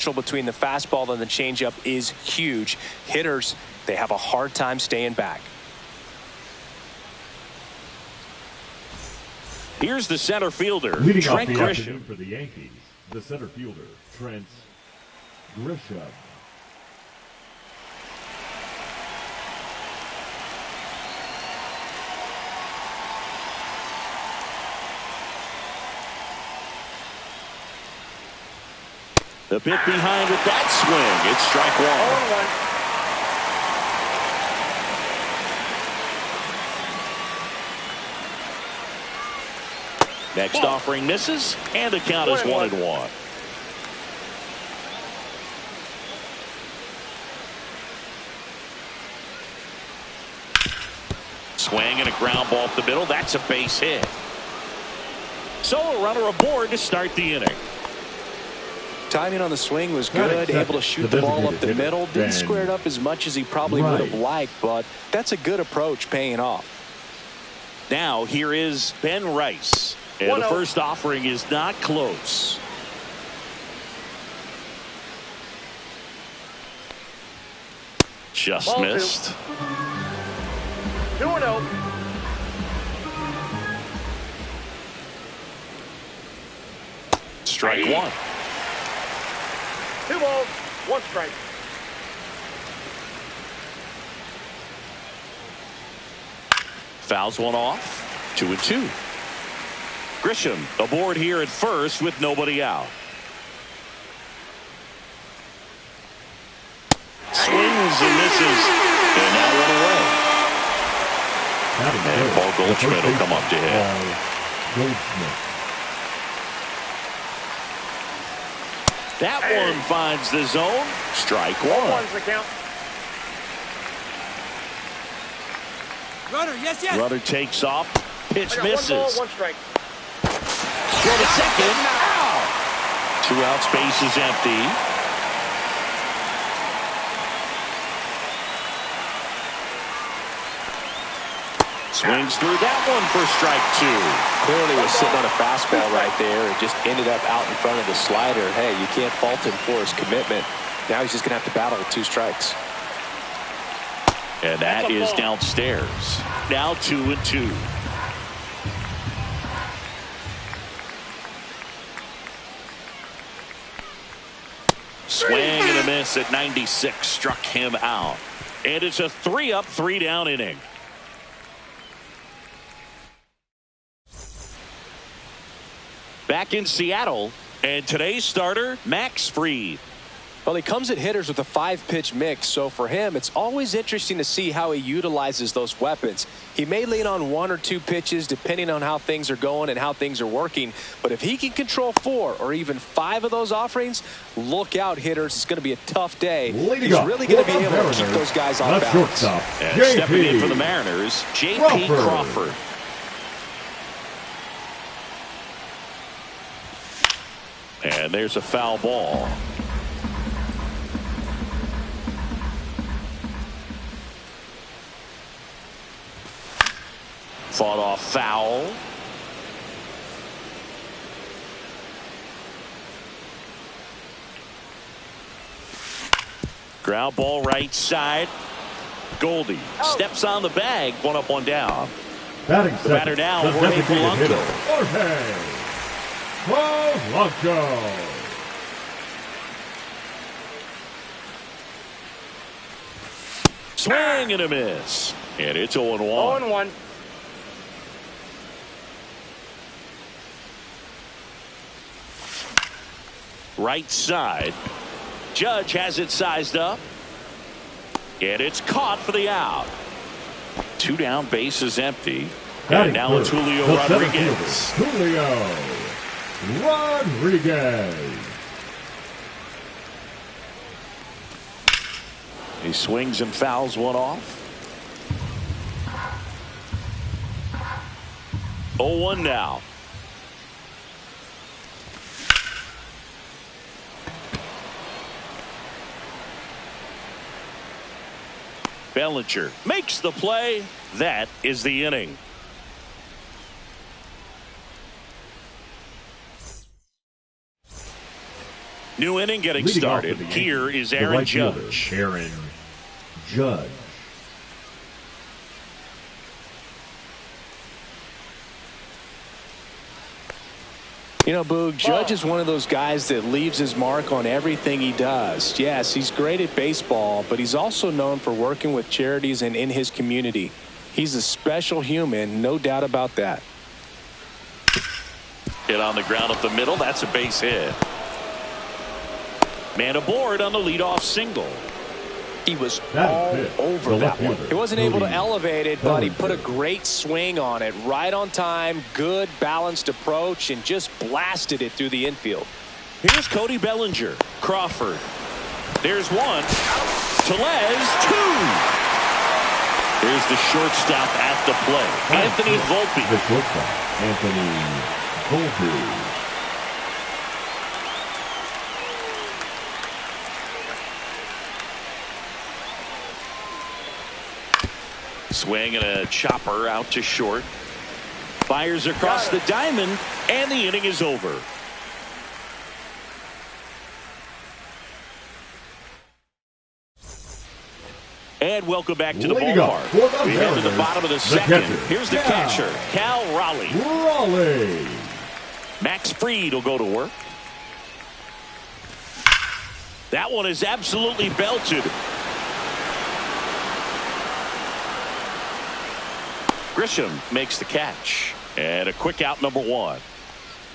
between the fastball and the changeup is huge. Hitters, they have a hard time staying back. Here's the center fielder, Leading Trent off the Grisham. afternoon for the Yankees, the center fielder, Trent Grisham. The bit behind with that swing. It's strike one. Next offering misses, and the count is 1-1. Swing and a ground ball up the middle. That's a base hit. So a runner aboard to start the inning. Timing on the swing was good, able to shoot the ball up the middle. Didn't square it up as much as he probably would have liked, but that's a good approach, paying off. Now here is Ben Rice. And the first offering is not close. Just missed. 2-0. Strike one. 2 balls, 1 strike. Fouls one off. 2-2. Grisham aboard here at first with nobody out. Swings and misses. And now one away. And Paul Goldschmidt will come up to hit. That one finds the zone. Strike one. 1's the count. Runner, yes. Runner takes off. Pitch misses. 1 ball, 1 strike. Throw to second. Out. 2 outs, base is empty. Swings through that one for strike 2. Clearly was sitting on a fastball right there. It just ended up out in front of the slider. Hey, you can't fault him for his commitment. Now he's just going to have to battle with 2 strikes. And that is downstairs. Now 2-2. Swing and a miss at 96. Struck him out. And it's a 3-up, 3-down inning. Back in Seattle, and today's starter, Max Fried. Well, he comes at hitters with a 5-pitch mix, so for him, it's always interesting to see how he utilizes those weapons. He may lean on 1 or 2 pitches depending on how things are going and how things are working, but if he can control 4 or even 5 of those offerings, look out, hitters. It's going to be a tough day. He's really going to be able to keep those guys off balance. And stepping in for the Mariners, J.P. Crawford. And there's a foul ball. Fought off foul. Ground ball right side. Goldie steps on the bag. 1 up, 1 down. Batting the batter now, Jorge Polanco. Polanco. Swing and a miss. And it's 0-1. 0-1. Right side. Judge has it sized up. And it's caught for the out. 2 down, base is empty. And now it's Julio Rodriguez. Julio Rodriguez. He swings and fouls one off. 0-1 now. Bellinger makes the play. That is the inning. New inning getting Leading off started. for the Here Yankees, is the Aaron right fielder, Judge. Aaron Judge. You know, Boog, Judge is one of those guys that leaves his mark on everything he does. Yes, he's great at baseball, but he's also known for working with charities and in his community. He's a special human, no doubt about that. Hit on the ground up the middle. That's a base hit. Man aboard on the leadoff single. He was all over that one. He wasn't able to elevate it, but he put a great swing on it. Right on time, good balanced approach, and just blasted it through the infield. Here's Cody Bellinger. Crawford. There's one. Tellez, two. Here's the shortstop at the plate. Anthony Volpe. The shortstop, Anthony Volpe. Swing and a chopper out to short. Fires across the diamond, and the inning is over. And welcome back to the ballpark. We head to the bottom of the second. Here's the catcher, Cal Raleigh. Max Fried will go to work. That one is absolutely belted. Grisham makes the catch. And a quick out, number one.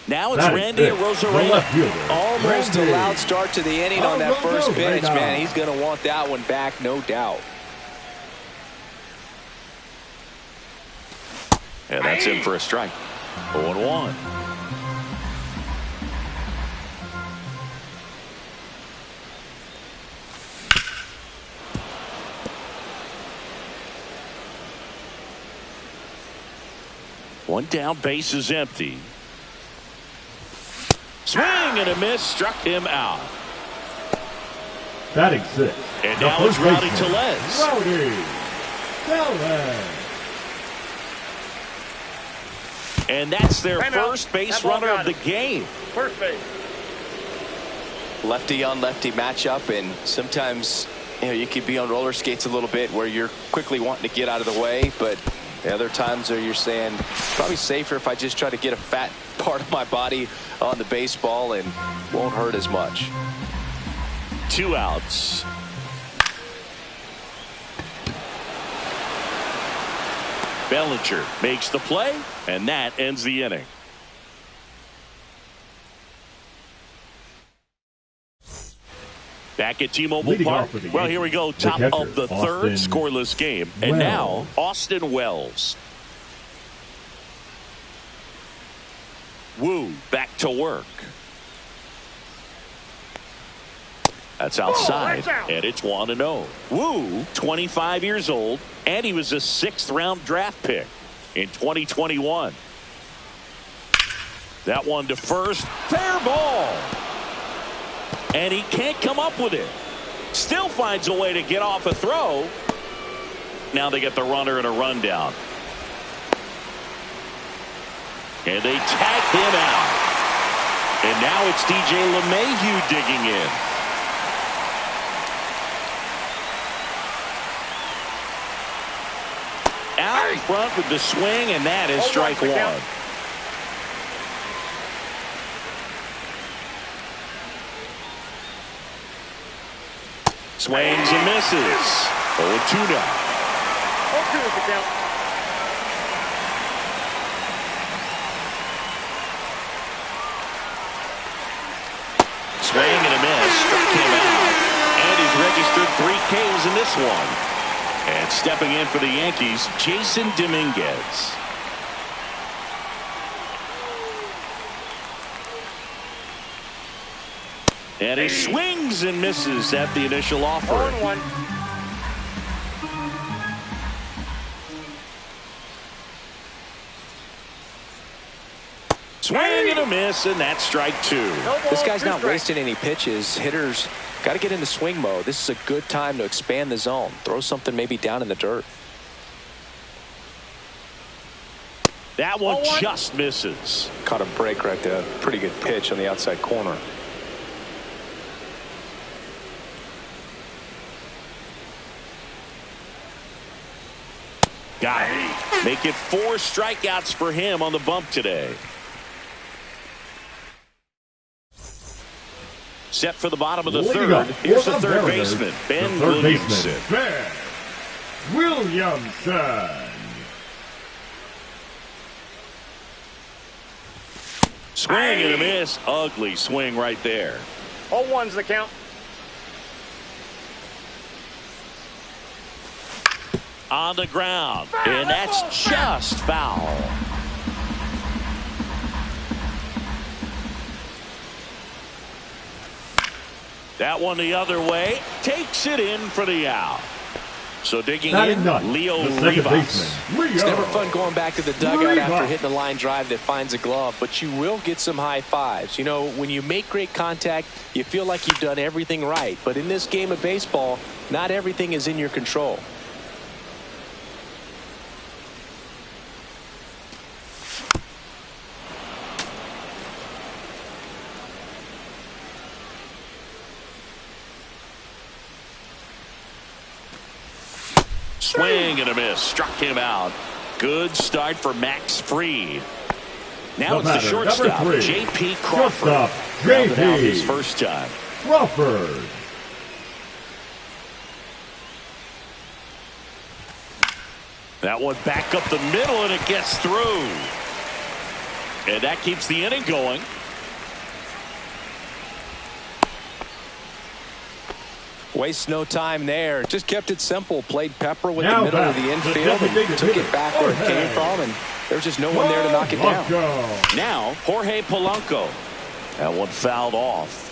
Now it's Randy Arozarena. Almost a loud start to the inning on that first pitch, man. He's going to want that one back, no doubt. And that's in for a strike. 0-1. One down, base is empty. Swing and a miss, struck him out. Batting six. And now it's Rowdy Tellez. And that's their first base runner of the game. First base. Lefty on lefty matchup, and sometimes you could be on roller skates a little bit where you're quickly wanting to get out of the way, but the other times are you're saying probably safer if I just try to get a fat part of my body on the baseball and won't hurt as much. 2 outs. Bellinger makes the play, and that ends the inning. Back at T-Mobile Park. Well, here we go. Top of the third, scoreless game. And now, Austin Wells. Wu back to work. That's outside, and it's 1-0. Wu, 25 years old, and he was a 6th-round draft pick in 2021. That one to first. Fair ball. And he can't come up with it. Still finds a way to get off a throw. Now they get the runner and a rundown. And they tag him out. And now it's DJ LeMahieu digging in. Out in front with the swing, and that is strike one. Swings and misses. 0-2 now. 0-2 is the count. Swing and a miss. Struck him out. And he's registered 3 Ks in this one. And stepping in for the Yankees, Jason Dominguez. And he swings and misses at the initial offer. 1-1. Swing and a miss, and that's strike 2. This guy's not wasting any pitches. Hitters got to get into swing mode. This is a good time to expand the zone. Throw something maybe down in the dirt. That one just misses. Caught a break right there. Pretty good pitch on the outside corner. Got it. Make it 4 strikeouts for him on the bump today. Set for the bottom of the third. Here's the third baseman, Ben Williamson. Ben Williamson. Swing and a miss. Ugly swing right there. 0-1's the count. On the ground. And that's just foul. That one the other way. Takes it in for the out. So digging in, Leo Rivas. It's never fun going back to the dugout after hitting a line drive that finds a glove, but you will get some high fives. You know, when you make great contact, you feel like you've done everything right. But in this game of baseball, not everything is in your control. Swing and a miss. Struck him out. Good start for Max Fried. Now it's the shortstop, J.P. Crawford. Rounded out his first time. Crawford. That one back up the middle, and it gets through. And that keeps the inning going. Waste no time there. Just kept it simple. Played pepper with the middle of the infield and took it back where it came from, and there's just no one there to knock it down. Now, Jorge Polanco. That one fouled off.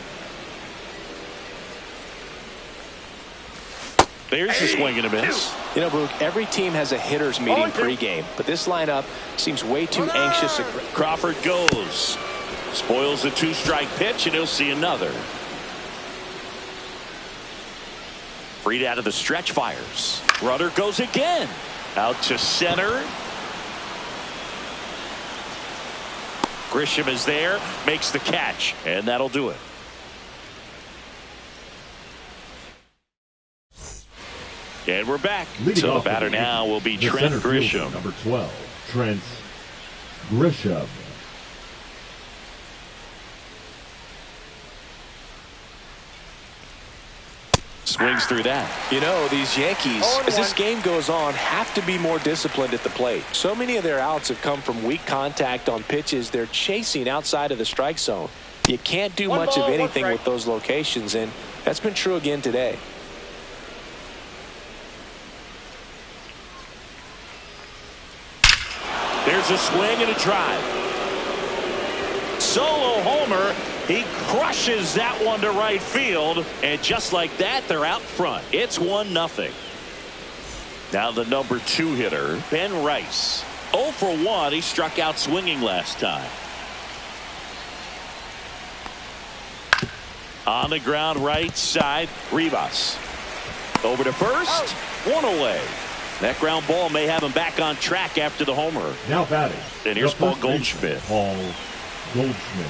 There's the swing and a miss. You know, Brooke, every team has a hitter's meeting pregame, but this lineup seems way too anxious. Crawford goes. Spoils the 2-strike pitch, and he'll see another. Fried out of the stretch, fires. Runner goes again. Out to center. Grisham is there, makes the catch, and that'll do it. And we're back. So the batter now will be Trent Grisham. Number 12, Trent Grisham. Swings through that. You know, these Yankees, as this game goes on, have to be more disciplined at the plate. So many of their outs have come from weak contact on pitches they're chasing outside of the strike zone. You can't do much of anything with those locations, and that's been true again today. There's a swing and a drive. Solo homer. He crushes that one to right field, and just like that, they're out front. It's 1-0. Now the number 2 hitter, Ben Rice. 0 for 1. He struck out swinging last time. On the ground, right side, Rivas. Over to first, one away. That ground ball may have him back on track after the homer. Now batting. And here's Paul Goldschmidt. Paul Goldschmidt.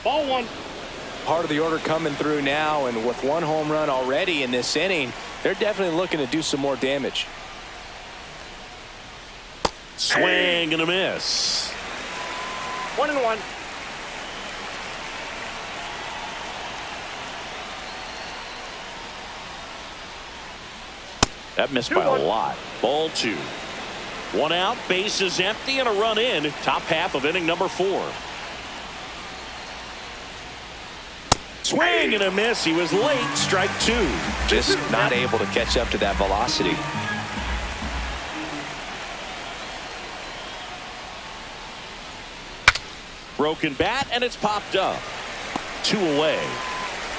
Ball 1. Part of the order coming through now, and with 1 home run already in this inning, they're definitely looking to do some more damage. Swing and a miss. 1-1. That missed by a lot. Ball 2. 1 out, base is empty, and a run in. Top half of inning number 4. Swing and a miss. He was late. Strike 2. Just not able to catch up to that velocity. Broken bat, and it's popped up. 2 away.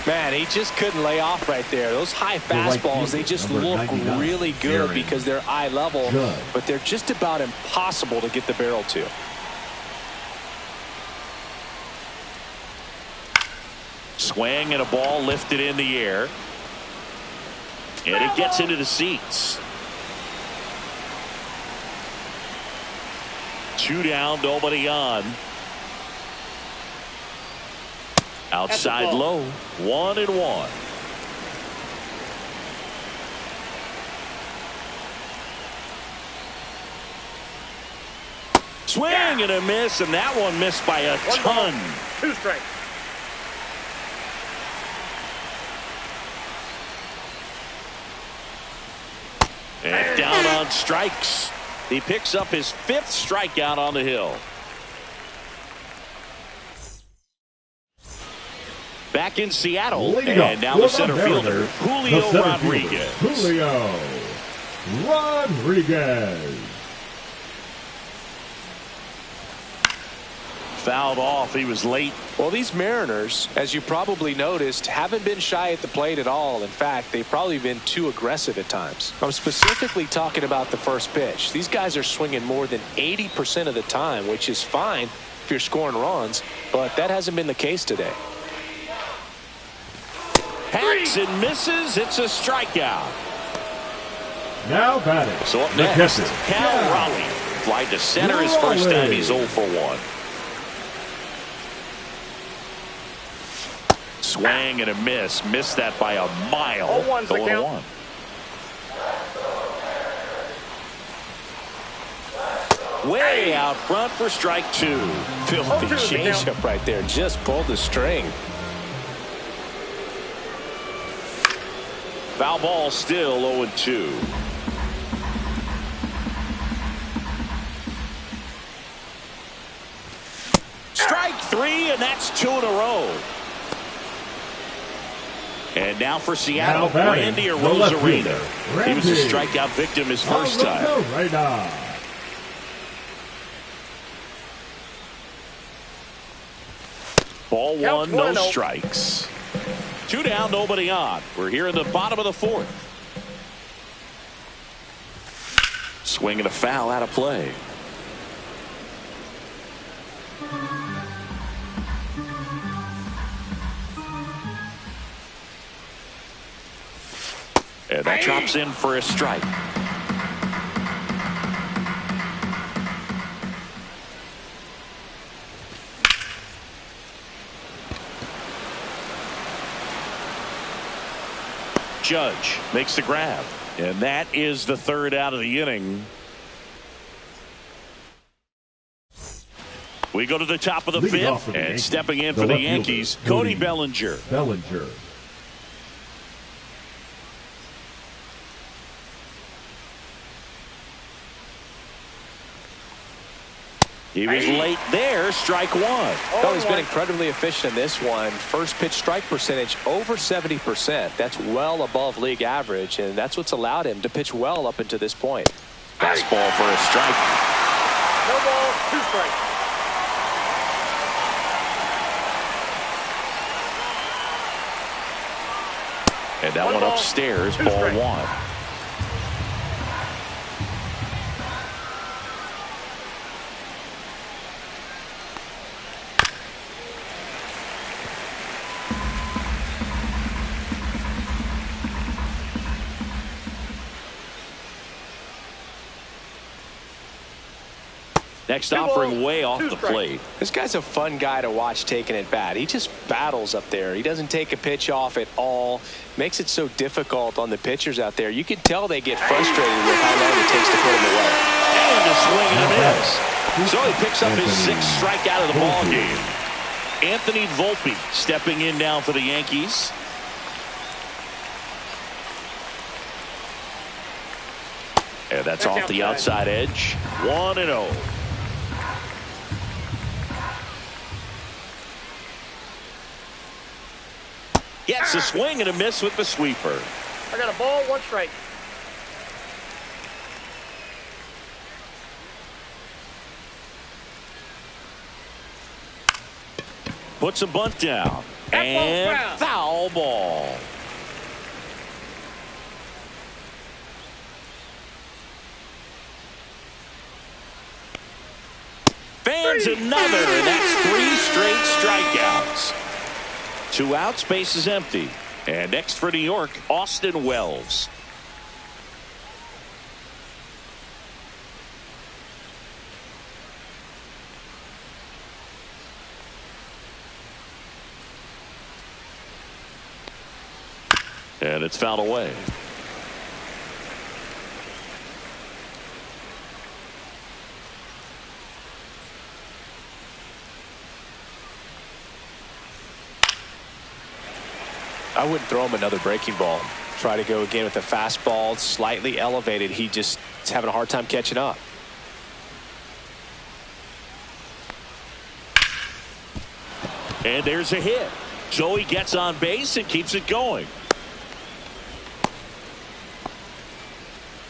Man, he just couldn't lay off right there. Those high fastballs, they just look really good because they're eye level, but they're just about impossible to get the barrel to. Swing and a ball lifted in the air. And it gets into the seats. 2 down, nobody on. Outside low, 1-1. Swing and a miss, and that one missed by a ton. 2 strikes. And down on strikes. He picks up his 5th strikeout on the hill. Back in Seattle, and now the center fielder, Julio Rodriguez. Julio Rodriguez. Fouled off. He was late. Well, these Mariners, as you probably noticed, haven't been shy at the plate at all. In fact, they've probably been too aggressive at times. I'm specifically talking about the first pitch. These guys are swinging more than 80% of the time, which is fine if you're scoring runs, but that hasn't been the case today. Hacks and misses. It's a strikeout. Now batting. So up next, Cal Raleigh. Fly to center his first time. He's 0 for 1. Swing and a miss. Missed that by a mile. 0-1's the count. 1. Way out front for strike 2. Filthy changeup right there. Just pulled the string. Foul ball still 0-2. Strike 3, and that's 2 in a row. And now for Seattle, Randy Arozarena. He was a strikeout victim his first time. Ball 1, no strikes. 2 down, nobody on. We're here in the bottom of the 4th. Swing and a foul out of play. And that drops in for a strike. Judge makes the grab, and that is the 3rd out of the inning. We go to the top of the 5th, and stepping in for the Yankees, Cody Bellinger. He was late there. Strike 1. Oh, he's been incredibly efficient in this one. First pitch strike percentage over 70%. That's well above league average, and that's what's allowed him to pitch well up until this point. Fastball for a strike. No ball, 2 strikes. And that one upstairs, ball 1. Next offering way off the plate. This guy's a fun guy to watch taking at bat. He just battles up there. He doesn't take a pitch off at all. Makes it so difficult on the pitchers out there. You can tell they get frustrated with how long it takes to put him away. And a swing and a miss. So he picks up his 6th strikeout of the ball game. Anthony Volpe stepping in now for the Yankees. And that's off the outside edge. 1-0. Gets a swing and a miss with the sweeper. I got a ball, 1 strike. Puts a bunt down. And foul ball. Fans another, and that's 3 straight strikeouts. 2 outs, base is empty. And next for New York, Austin Wells. And it's fouled away. I wouldn't throw him another breaking ball. Try to go again with the fastball, slightly elevated. He just is having a hard time catching up. And there's a hit. So he gets on base and keeps it going.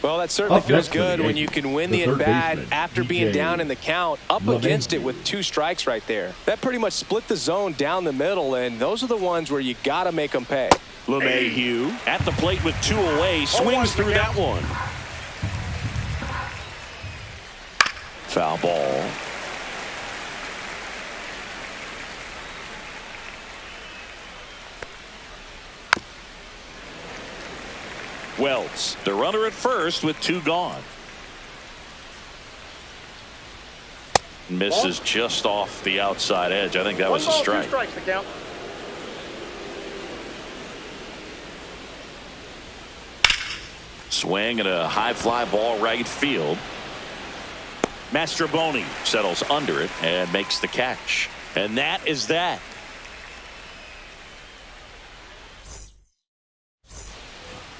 Well, that certainly feels good when you can win the at-bat after being down in the count, up against it with 2 strikes right there. That pretty much split the zone down the middle, and those are the ones where you got to make them pay. LeMahieu at the plate with 2 away, swings through that one. Foul ball. Wells, the runner at first with 2 gone. Misses just off the outside edge. I think that was a strike. 2 strikes to count. Swing and a high fly ball right field. Mastroboni settles under it and makes the catch. And that is that.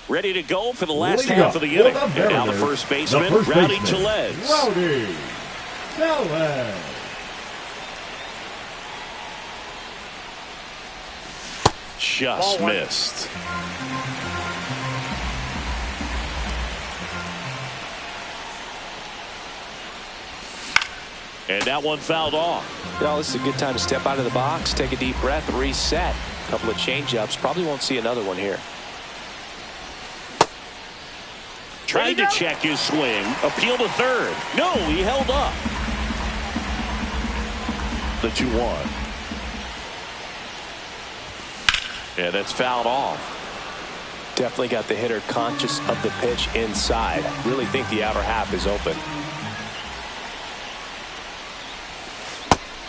Ready to go for the last half of the inning. And now the first baseman, Rowdy Tellez. Rowdy Tellez. Just missed. And that one fouled off. Well, this is a good time to step out of the box, take a deep breath, reset. A couple of change-ups. Probably won't see another one here. Tried to check his swing. Appeal to third. No, he held up. The 2-1. And that's fouled off. Definitely got the hitter conscious of the pitch inside. Really think the outer half is open.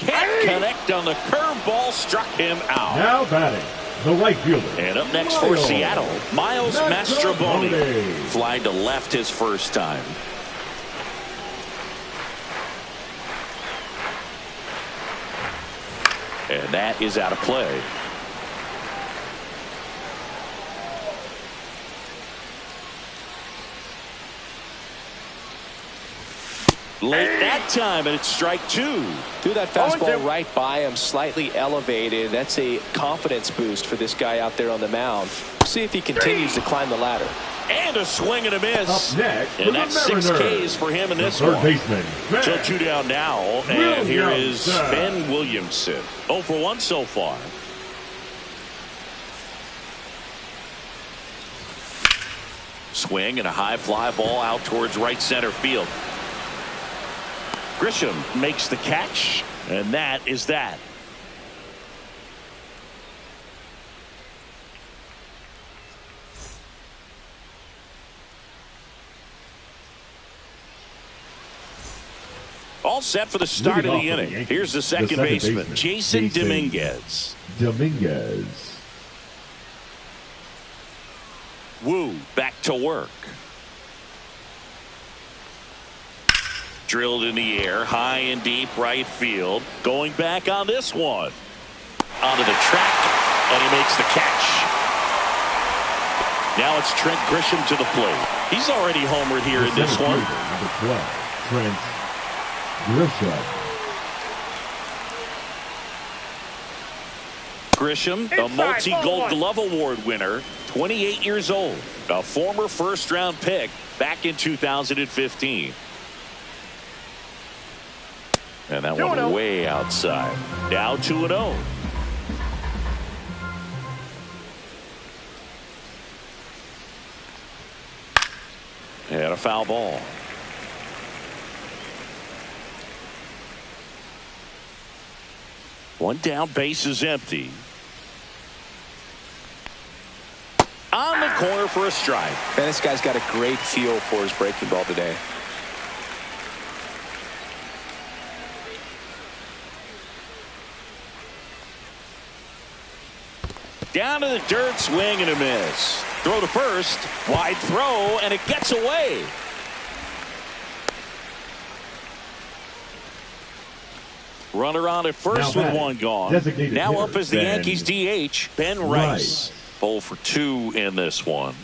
Can't connect on the curveball. Struck him out. Now batting, the right fielder. And up next for Seattle, Miles Mastroboni. Flying to left his first time. And that is out of play. Late that time, and it's strike 2. Threw that fastball right by him, slightly elevated. That's a confidence boost for this guy out there on the mound. See if he continues to climb the ladder. And a swing and a miss. Up next, and that's 6 Ks for him in this one. Baseman, so 2 down now, and here is Ben Williamson. 0 for 1 so far. Swing and a high fly ball out towards right center field. Grisham makes the catch, and that is that. All set for the start of the inning. Here's the second baseman, Jason Dominguez. Wu back to work. Drilled in the air, high and deep right field. Going back on this one. Onto the track, and he makes the catch. Now it's Trent Grisham to the plate. He's already homered here in this one. Trent Grisham. Grisham, a multi-gold glove award winner, 28 years old, a former first-round pick back in 2015. And that one way outside. Now 2-0. And a foul ball. One down, base is empty. On the corner for a strike. And this guy's got a great feel for his breaking ball today. Down to the dirt, swing and a miss. Throw to first. Wide throw, and it gets away. Runner on at first with one gone. Now up as the Yankees DH, Ben Rice. 0 for 2 in this one.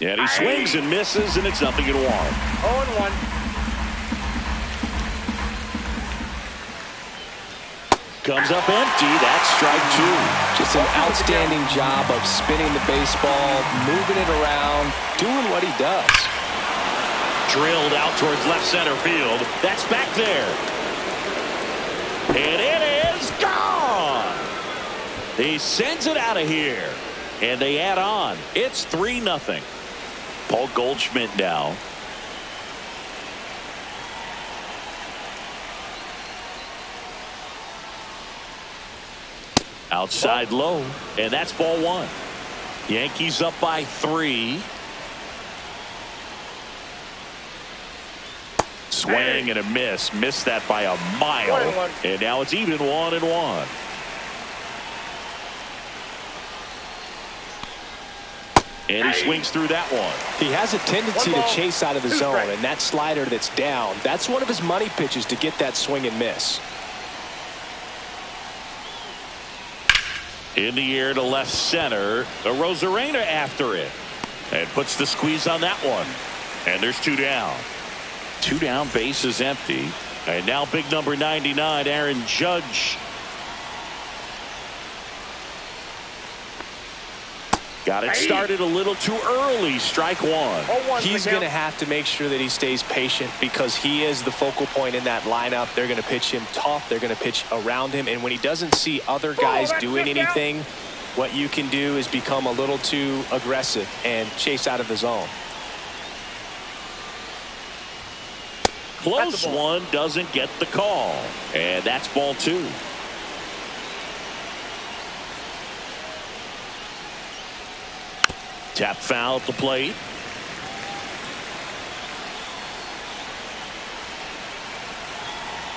And he swings and misses, and it's 0-1. 0-1. Comes up empty. That's strike 2. Just an outstanding job of spinning the baseball, moving it around, doing what he does. Drilled out towards left center field. That's back there. And it is gone. He sends it out of here. And they add on. It's 3-0. Paul Goldschmidt now. Outside low. And that's ball 1. Yankees up by 3. Swing and a miss. Missed that by a mile. 1-1. And now it's even 1-1. And he swings through that one. He has a tendency to chase out of the zone, and that slider that's down, that's one of his money pitches to get that swing and miss. In the air to left center. Rosarena after it. And puts the squeeze on that one. And there's 2 down. 2 down, base is empty. And now big number 99, Aaron Judge. Got it started a little too early. Strike 1. He's going to have to make sure that he stays patient because he is the focal point in that lineup. They're going to pitch him tough. They're going to pitch around him. And when he doesn't see other guys doing anything, what you can do is become a little too aggressive and chase out of the zone. Close one, doesn't get the call. And that's ball 2. Tap foul at the plate.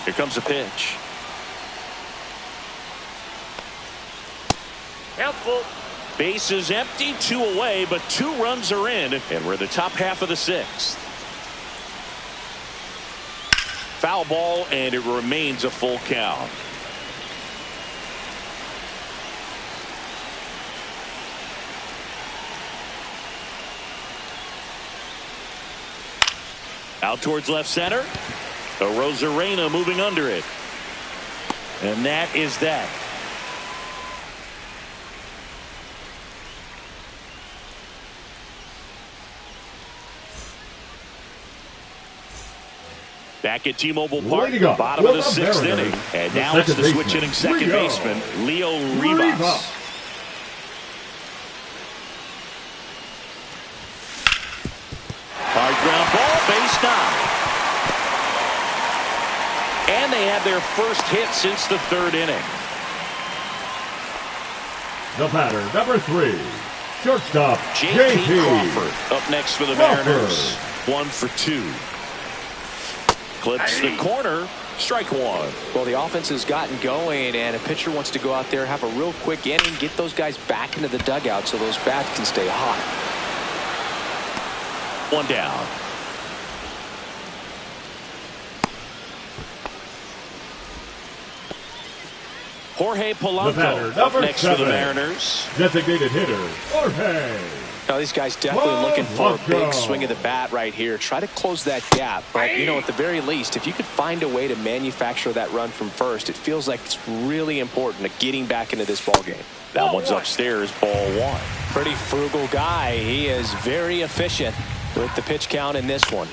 Here comes a pitch. Helpful. Base is empty, 2 away, but 2 runs are in, and we're the top half of the 6th. Foul ball, and it remains a full count. Out towards left center. Rosarena moving under it. And that is that. Back at T-Mobile Park, bottom of the 6th inning. And now it's the switch hitting second baseman, Leo Rivas. Hard ground ball, base knock. And they had their first hit since the 3rd inning. The batter, number 3, shortstop, J.P. Crawford up next for the Mariners. 1 for 2. Clips the corner. Strike 1. Well, the offense has gotten going, and a pitcher wants to go out there, have a real quick inning, get those guys back into the dugout so those bats can stay hot. 1 down. Jorge Polanco up next for the Mariners. Designated hitter, Jorge. Now, these guys definitely looking for a big swing of the bat right here. Try to close that gap. But, you know, at the very least, if you could find a way to manufacture that run from first, it feels like it's really important to getting back into this ball game. That one's upstairs, ball 1. Pretty frugal guy. He is very efficient with the pitch count in this one.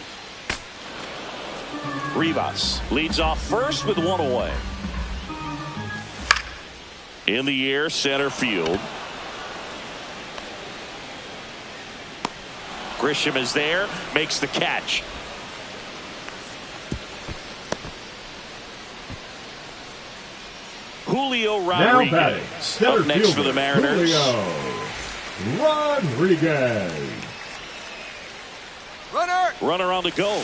Rivas leads off first with 1 away. In the air, center field. Grisham is there, makes the catch. Julio Rodriguez up next for the Mariners. Julio Rodriguez. Runner on the go.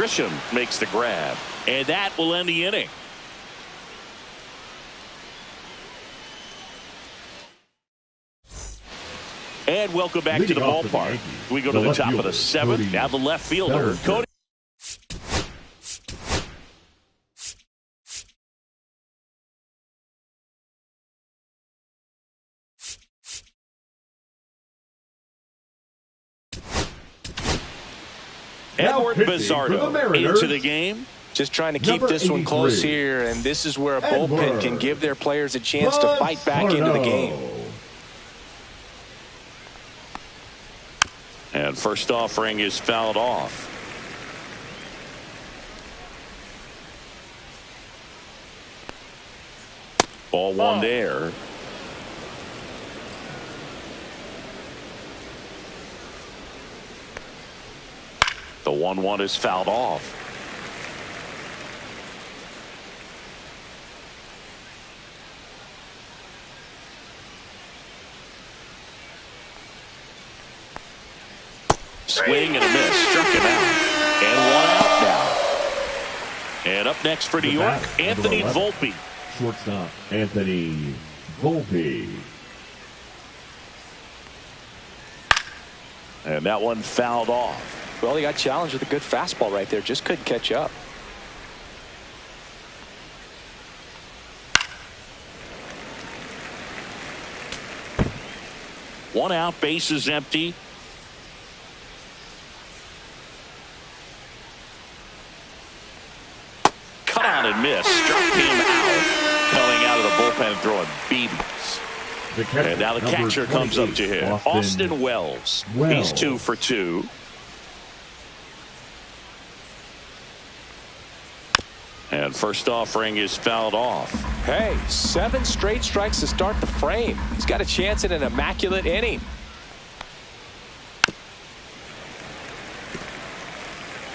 Grisham makes the grab, and that will end the inning. And welcome back to the ballpark. We go to the top of the seventh. Now the left fielder, Cody. Edward Bizardo into the game. Just trying to keep this one close here, and this is where a bullpen can give their players a chance to fight back into the game. And first offering is fouled off. Ball one there. The 1-1 is fouled off. Swing and a miss. Struck him out. And one out now. And up next for New York, Anthony Volpe. Shortstop, Anthony Volpe. And that one fouled off. Well, he got challenged with a good fastball right there. Just couldn't catch up. One out, base is empty. Cut on and miss. Struck him out. Coming out of the bullpen throwing BBs. And now the catcher comes up to him. Austin Wells. He's 2 for 2. And first offering is fouled off. Hey, 7 straight strikes to start the frame. He's got a chance at an immaculate inning.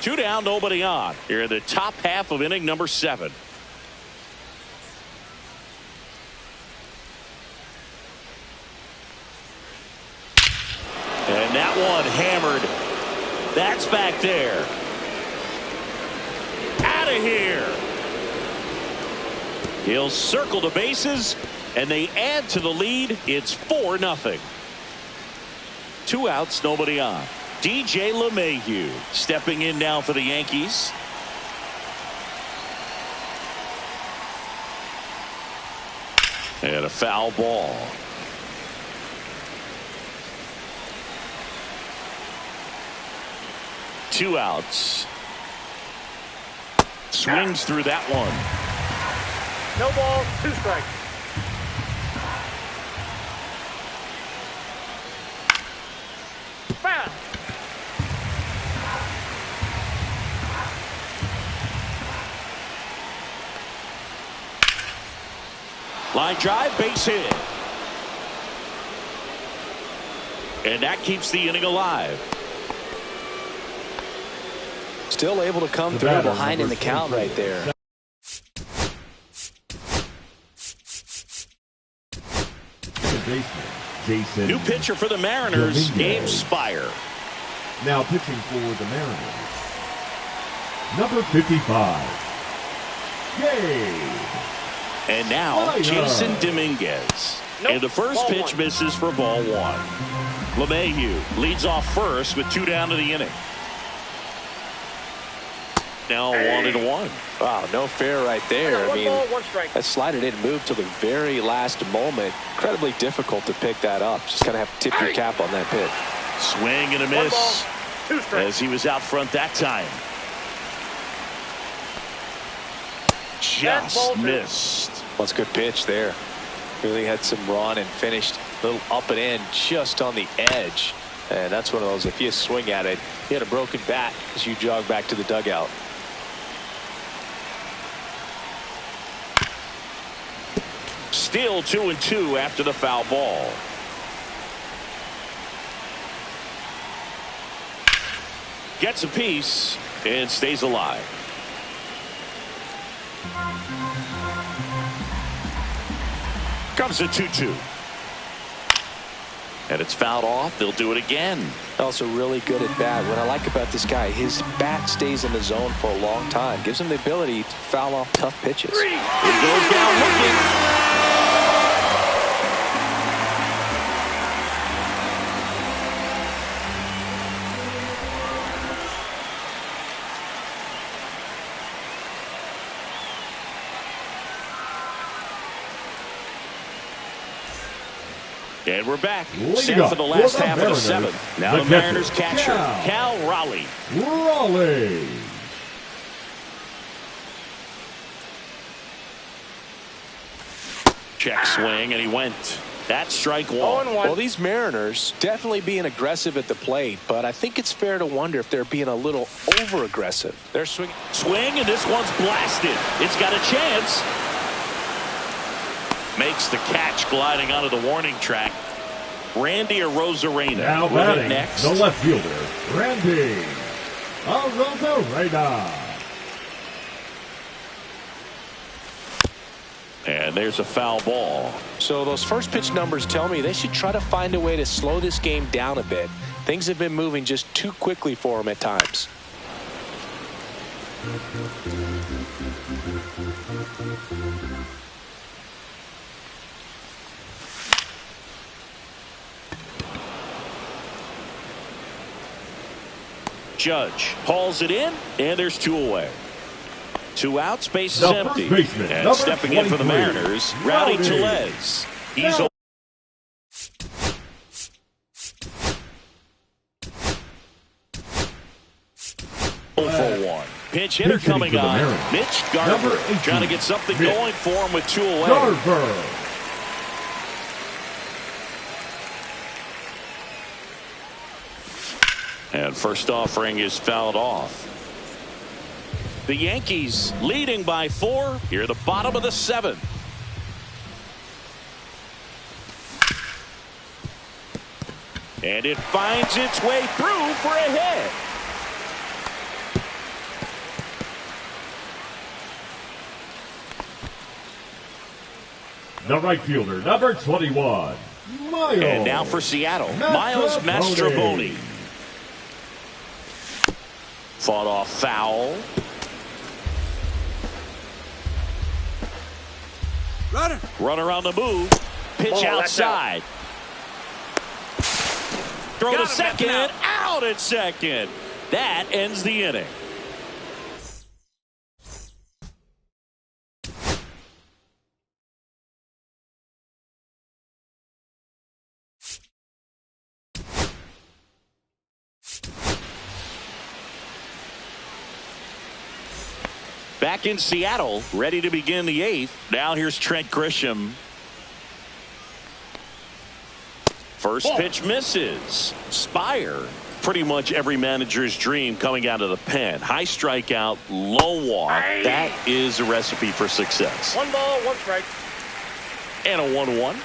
2 down, nobody on. Here in the top half of inning number 7. And that one hammered. That's back there. Out of here. He'll circle the bases, and they add to the lead. It's 4-0. 2 outs, nobody on. DJ LeMahieu stepping in now for the Yankees. And a foul ball. Two outs. Swings through that one. No ball, 2 strikes. Foul. Line drive, base hit. And that keeps the inning alive. Still able to come through behind in the count right there. New pitcher for the Mariners, Gabe Spire. Now pitching for the Mariners, number 55, Gabe. And now Jason Dominguez. And the first pitch misses for ball 1. LeMahieu leads off first with 2 down to the inning. Now 1-1. Wow, no fair right there. I mean, 1 ball, 1 strike. that slider didn't move till the very last moment. Incredibly difficult to pick that up. Just kind of have to tip your cap on that pitch. Swing and a 1 ball, miss 2 strikes. as he was out front that time. Just missed. Well, it's a good pitch there. Really had some run and finished a little up and in just on the edge. And that's one of those, if you swing at it, you had a broken bat as you jog back to the dugout. Still 2-2 after the foul ball. Gets a piece and stays alive. Comes a 2-2. And it's fouled off. They'll do it again. Also really good at bat. What I like about this guy, his bat stays in the zone for a long time. Gives him the ability to foul off tough pitches. He goes down looking. And we're back. Set for the last half of the seventh. Now the Mariners catcher, Cal Raleigh. Check swing, and he went. That's strike one. Well, these Mariners definitely being aggressive at the plate, but I think it's fair to wonder if they're being a little over-aggressive. They're swinging. Swing, and this one's blasted. It's got a chance. Makes the catch gliding onto the warning track. Randy Arozarena. Now batting next. the left fielder, Randy Arozarena. And there's a foul ball. So those first pitch numbers tell me they should try to find a way to slow this game down a bit. Things have been moving just too quickly for them at times. Judge hauls it in, and there's two away. Two outs, base is empty. And stepping in for the Mariners, Rowdy Tellez. He's over. For one. Pinch hitter coming on. Mitch Garver trying to get something going for him with two away. And first offering is fouled off. The Yankees leading by 4 here at the bottom of the 7th. And it finds its way through for a hit. The right fielder, number 21, Miles. And now for Seattle, Miles Mastrobuoni. Fought off foul. Runner on the move. Pitch outside. Throw to second. Out at second. That ends the inning. Back in Seattle, ready to begin the 8th. Now here's Trent Grisham. First pitch misses. Spire. Pretty much every manager's dream coming out of the pen. High strikeout, low walk. That is a recipe for success. 1 ball, 1 strike. And a 1-1.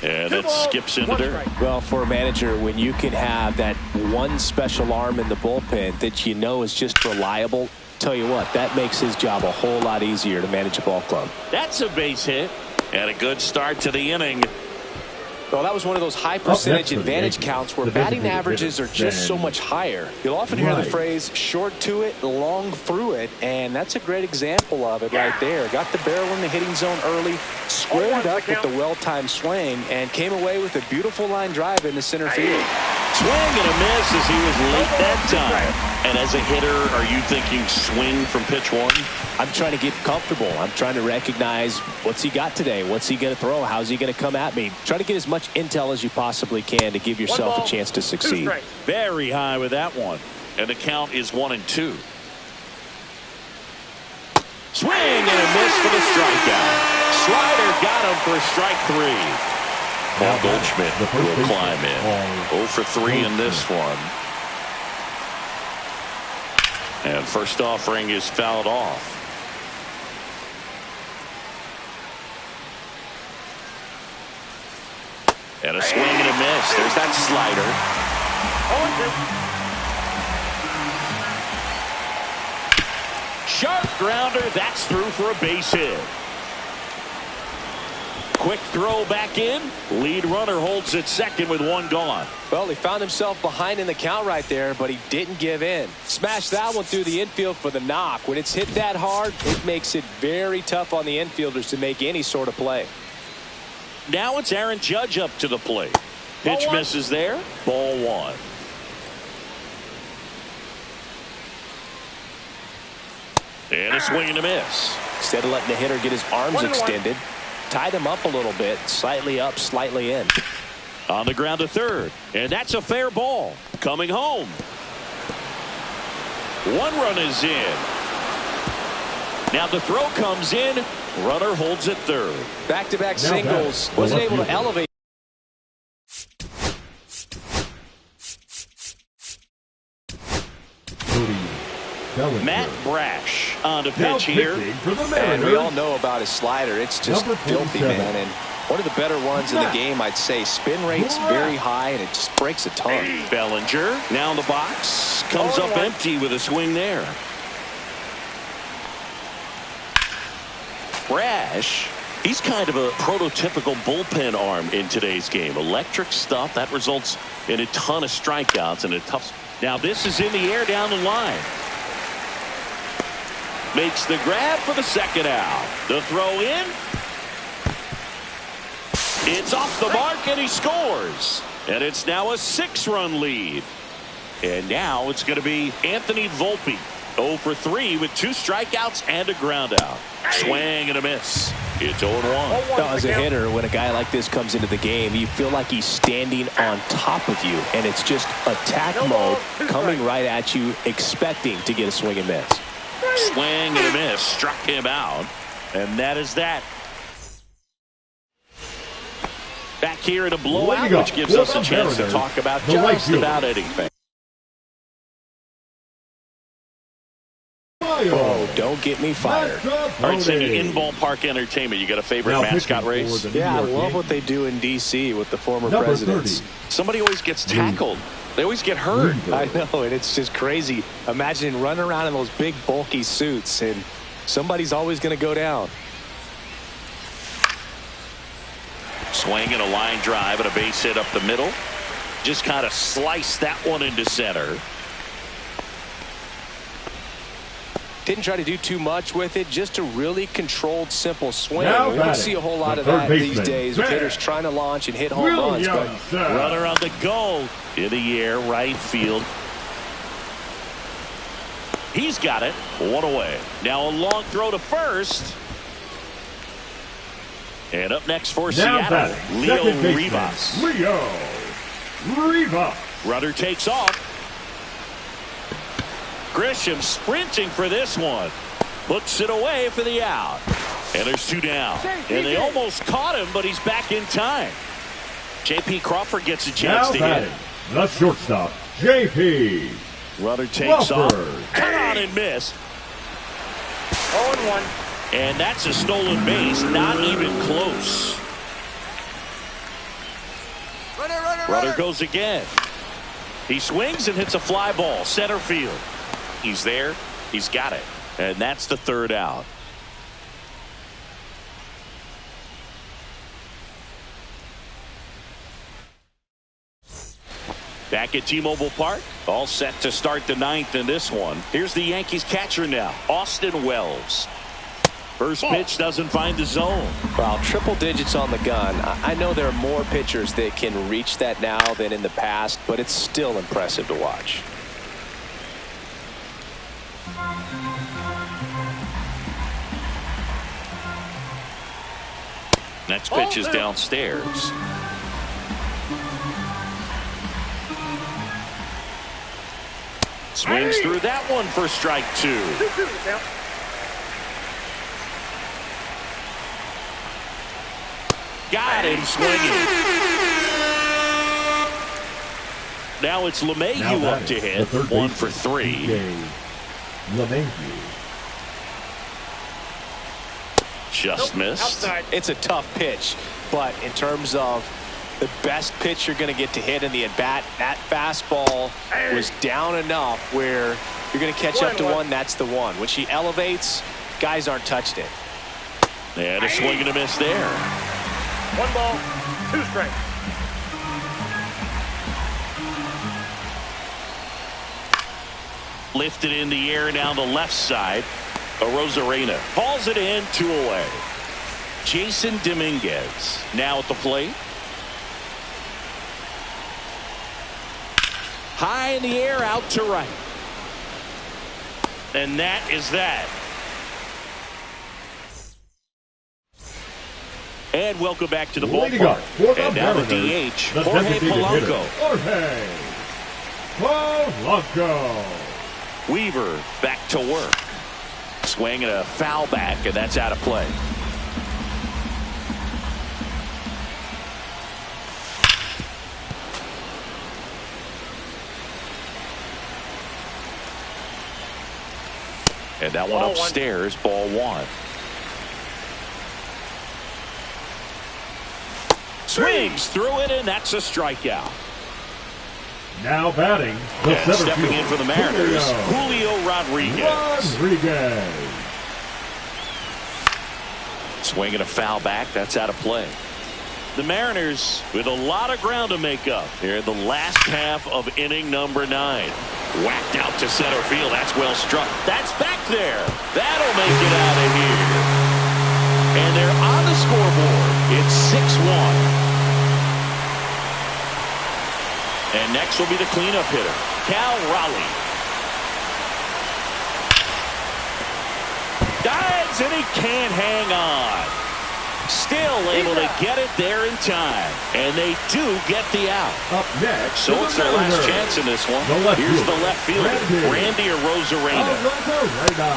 And it skips into dirt. Well, for a manager, when you can have that one special arm in the bullpen that you know is just reliable, tell you what, that makes his job a whole lot easier to manage a ball club. That's a base hit. And a good start to the inning. Well, that was one of those high percentage advantage counts where batting averages are just so much higher. You'll often hear the phrase short to it, long through it, and that's a great example of it right there. Got the barrel in the hitting zone early, squared up with the well-timed swing, and came away with a beautiful line drive into center field. Swing and a miss as he was late that time. And as a hitter, are you thinking swing from pitch 1? I'm trying to get comfortable. I'm trying to recognize what's he got today. What's he going to throw? How's he going to come at me? Try to get as much intel as you possibly can to give yourself a chance to succeed. Very high with that one. And the count is 1-2. Swing and a miss for the strikeout. Slider got him for strike 3. Paul Goldschmidt will climb in. 0 for 3 in this one. And first offering is fouled off. And a swing and a miss. There's that slider. Sharp grounder. That's through for a base hit. quick throw back in. Lead runner holds at second with one gone. Well, he found himself behind in the count right there, but he didn't give in. Smashed that one through the infield for the knock. When it's hit that hard, it makes it very tough on the infielders to make any sort of play. Now it's Aaron Judge up to the plate. Pitch misses there. Ball one. And a swing and a miss. Instead of letting the hitter get his arms extended, tied him up a little bit, slightly up, slightly in. On the ground to third, and that's a fair ball. Coming home. One run is in. Now the throw comes in. Runner holds at third. Back-to-back singles. Wasn't able to elevate. Matt Brash on the pitch here. And we all know about his slider. It's just filthy, man. And one of the better ones in the game, I'd say. Spin rate's very high, and it just breaks a ton. Bellinger now in the box. Comes up empty with a swing there. Brash, he's kind of a prototypical bullpen arm in today's game. Electric stuff that results in a ton of strikeouts and a tough. Now this is in the air down the line. Makes the grab for the second out. The throw in. It's off the mark and he scores. And it's now a 6-run lead. And now it's going to be Anthony Volpe. 0 for 3 with 2 strikeouts and a ground out. Swing and a miss. It's 0-1. As a hitter, when a guy like this comes into the game, you feel like he's standing on top of you. And it's just attack mode coming right at you, expecting to get a swing and miss. Swing and a miss. Struck him out. And that is that. Back here in a blowout, which gives us a chance to talk about just about anything. Oh, don't get me fired. All right, Cindy, in ballpark entertainment, you got a favorite mascot race? Yeah, I love what they do in D.C. with the former presidents. Somebody always gets tackled. They always get hurt. I know, and it's just crazy. Imagining running around in those big, bulky suits, and somebody's always going to go down. Swing and a line drive and a base hit up the middle. Just kind of sliced that one into center. Didn't try to do too much with it, just a really controlled, simple swing. We don't see a whole lot of that these days with hitters trying to launch and hit home runs. But runner on the go. In the air, right field. He's got it. One away. Now a long throw to first. And up next for Seattle, Leo Rivas. Runner takes off. Grisham sprinting for this one. Puts it away for the out. And there's 2 down. And they almost caught him, but he's back in time. J.P. Crawford gets a chance to hit. The shortstop, J.P. Runner takes off. Cut on and miss. 0-1. And that's a stolen base. Not even close. Runner goes again. He swings and hits a fly ball. Center field. He's there. He's got it. And that's the 3rd out. Back at T-Mobile Park. All set to start the 9th in this one. Here's the Yankees catcher now, Austin Wells. First pitch doesn't find the zone. Well, triple digits on the gun. I know there are more pitchers that can reach that now than in the past, but it's still impressive to watch. Next pitch is downstairs. Swings through that one for strike 2. Got him swinging. Now it's LeMahieu up to hit. 1 for 3. Just missed. It's a tough pitch, but in terms of the best pitch you're going to get to hit in the at-bat, that fastball was down enough where you're going to catch up to one. That's the one. When she elevates, guys aren't touched it. And a swing and a miss there. 1 ball, 2 strikes. Lifted in the air down the left side. Arozarena hauls it in, 2 away. Jason Dominguez now at the plate. High in the air, out to right. And that is that. And welcome back to the ballpark. And now the DH, Jorge Polanco. Jorge Polanco. Weaver back to work. Swing and a foul back, and that's out of play. And that one upstairs, ball 1. Swings through it, and that's a strikeout. Now batting, the and center stepping fielder, in for the Mariners, Julio Rodriguez. Swing and a foul back, that's out of play. The Mariners with a lot of ground to make up here in the last half of inning number 9. Whacked out to center field. That's well struck. That's back there. That'll make it out of here. And they're on the scoreboard. It's 6-1. And next will be the cleanup hitter, Cal Raleigh. Dives, and he can't hang on. Still able to get it there in time. And they do get the out. Up next, so it's their last chance in this one. Here's the left fielder, Randy Arozarena.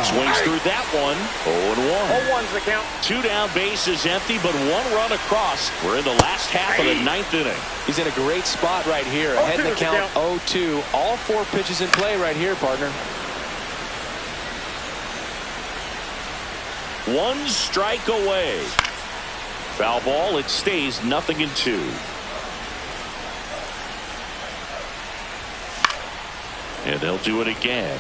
Swings through that one. 0-1. 0-1's the count. 2 down, bases empty, but 1 run across. We're in the last half of the 9th inning. He's in a great spot right here. Ahead in the count, 0-2. All 4 pitches in play right here, partner. 1 strike away. Foul ball, it stays 0-2. And they'll do it again.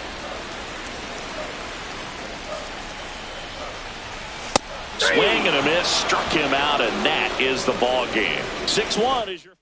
Swing and a miss, struck him out, and that is the ball game. 6-1 is your